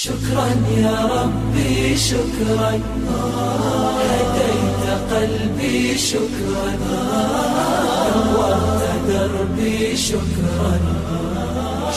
شكرا يا ربي شكرا، هديت قلبي شكرا، نورت دربي شكرا.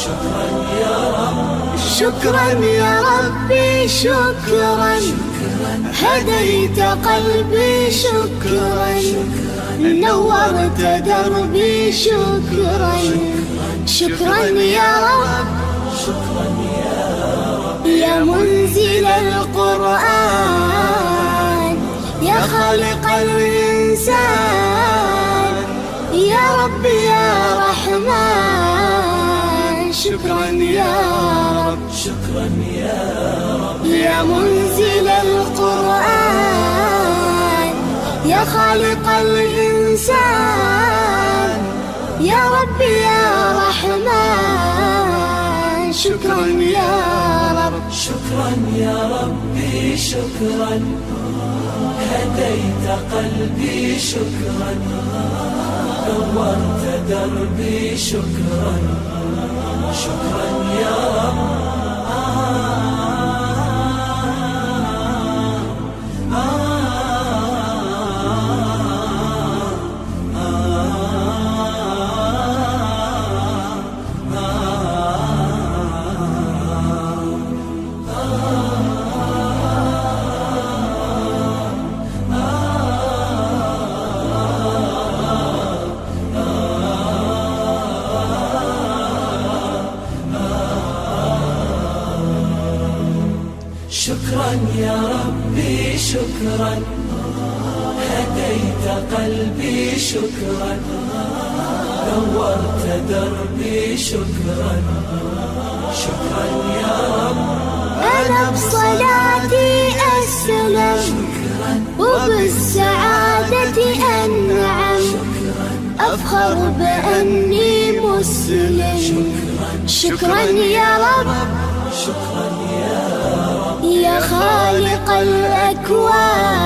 شكرا يا رب، شكرا يا ربي شكرا، هديت قلبي شكرا، نورت دربي شكرا. شكرا يا رب، شكرا يا رب، يا منزل القرآن، يا خالق الإنسان، يا رب يا رحمن. شكرا يا رب، شكرا يا رب، يا منزل القرآن، يا خالق الإنسان، يا رب يا رحمن. شكرا يا رب، شكرا يا ربي شكرا، هديت قلبي شكرا، نورت دربي شكرا. شكرا يا رب، شكرا يا ربي شكرا، هديت قلبي شكرا، نورت دربي شكرا. شكرا يا رب، أنا بصلاتي أسلم، وبالسعادة أنعم، أفخر بأني مسلم. شكرا يا رب، شكرا يا رب، يا خالق الأكوان،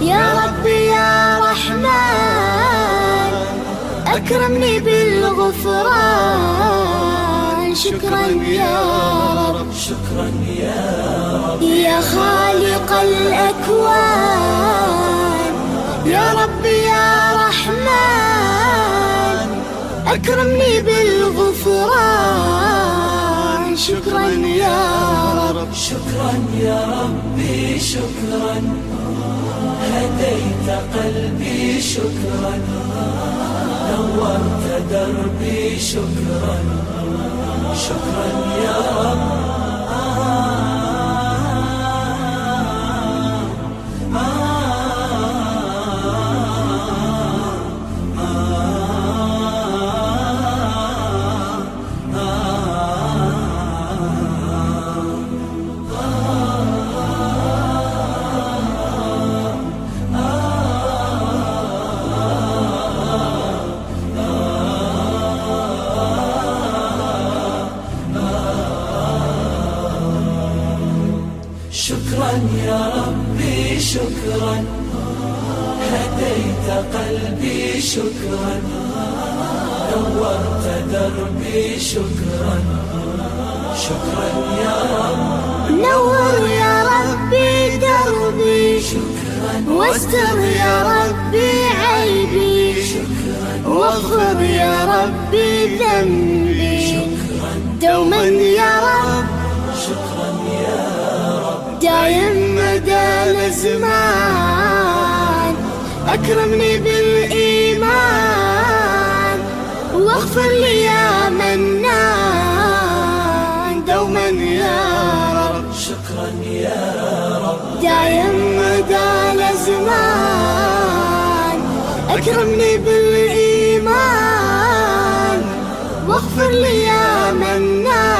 يا رب يا رحمن، أكرمني بالغفران. شكرا يا رب، شكرا يا رب، يا خالق الأكوان، يا رب يا رحمن، أكرمني بالغفران. شكرا يا رب، شكرا يا ربي شكرا، هديت قلبي شكرا، نورت دربي شكرا. شكرا يا رب، شكرا يا ربي شكرا، هديت قلبي شكرا، نورت دربي شكرا. شكرا يا رب، نور يا ربي دربي، واستر يا ربي عيبي، واغفر يا ربي ذنبي دوما يا رب. شكرا يا رب، دايم مدى الأزمان، أكرمني بالإيمان، واغفر لي يا منان دوما يا رب. شكرا يا رب، دايم مدى الأزمان، أكرمني بالإيمان، واغفر لي يا منان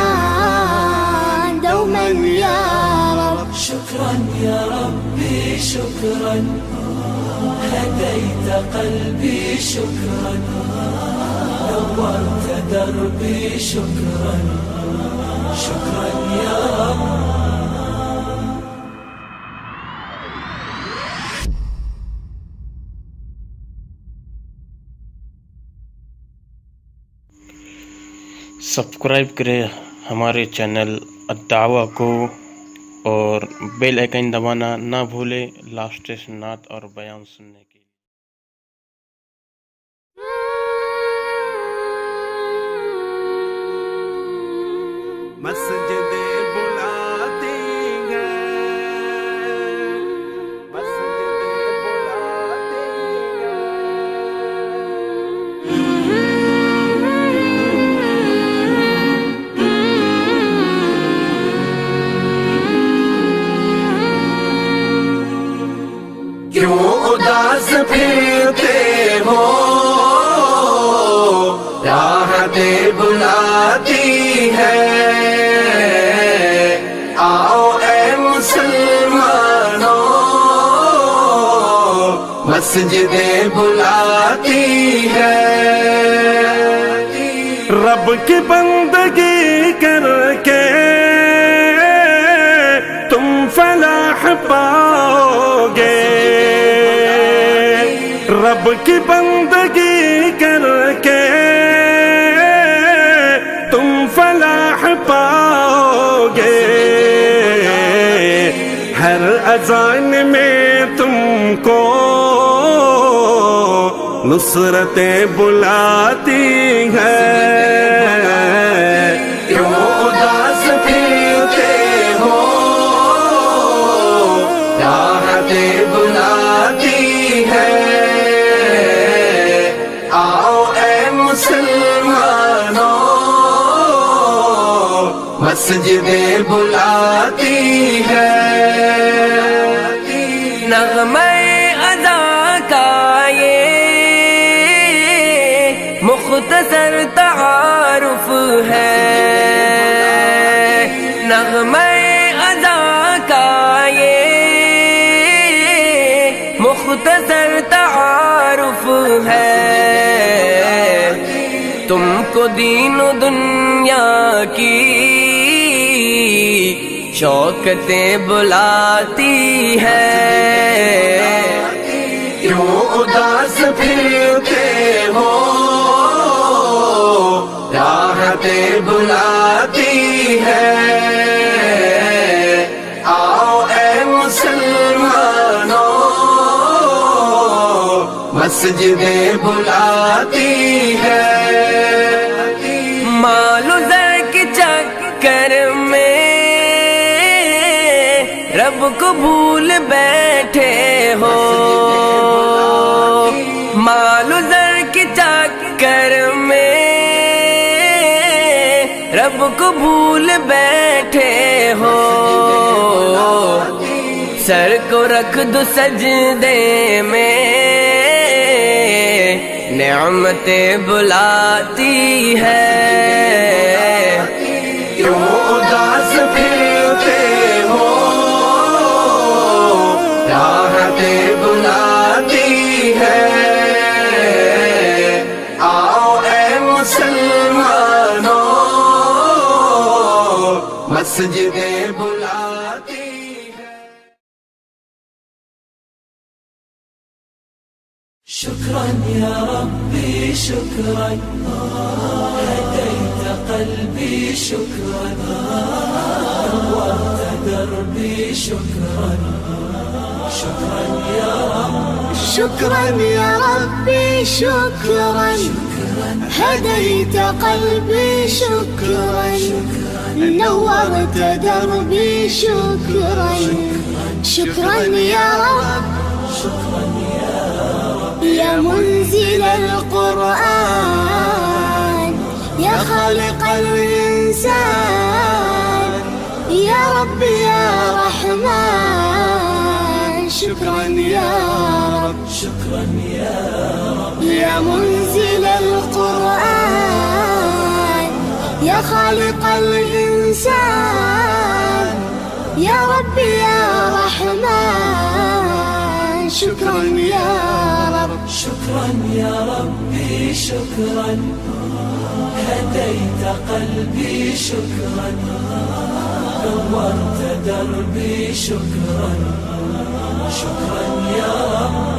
دوما يا رب. شكرا يا ربي شكرا، هديت قلبي شكرا، نورت دربي شكرا. شكرا يا رب، सब्सक्राइब करें हमारे चैनल الدعوہ کو اور بیل آئیکن دبانا نہ بھولے لاسٹ نعت اور بیان سننے کے لیے۔ مسجد بلاتی ہے، مسجد بلاتی ہے۔ کیوں اداس پھرتے ہو، راحتیں بلاتی ہے، آؤ اے مسلمانوں، مسجدیں بلاتی ہے۔ رب کی بندگی کر کے تم فلاح پاؤ گے، رب کی بندگی کر کے تم فلاح پاؤ گے، ہر اذان میں تم کو نصرتیں بلاتی ہیں۔ کیوں اداس پھرتے ہو، راحتیں بلاتی ہے، آؤ اے مسلمانوں، مسجدیں بلاتی ہے۔ نغمہ ادا کا یہ مختصر تعارف ہے، نغمہ ادا کا یہ مختصر تعارف ہے، تم کو دین و دنیا کی شوکتیں بلاتی ہے۔ کیوں اداس پھرتے ہو، راحتیں بلاتی ہے، آؤ اے مسلمانوں، مسجدیں بلاتی ہے۔ مال و زر کے چکر میں رب کو بھول بیٹھے ہو، مال و زر کے چکر میں رب کو بھول بیٹھے ہو، سر کو رکھ دو سجدے میں، نعمتیں بلاتی ہے۔ کیوں اداس پھرتے ہو، راحتیں بلاتی ہے، آؤ اے مسلمانوں، مسجدیں بلاتی ہے۔ شکراً یا ربی شکراً، هديت قلبي شكراً، نورت دربي شكراً، شكراً يا رب، شكرا يا ربي شكرا، هديت قلبي شكرا، نورت دربي شكرا، شكرا يا رب، شكراً يا رب، يا منزل القرآن، يا خالق الإنسان، يا رب يا رحمن، شكرا يا رب، شكراً يا رب، يا منزل القرآن، يا خالق الإنسان، يا رب يا رحمن، شكرا يا رب، شكراً يا ربي شكراً، هديت قلبي شكراً، نورت دربي شكراً، شكراً يا رب،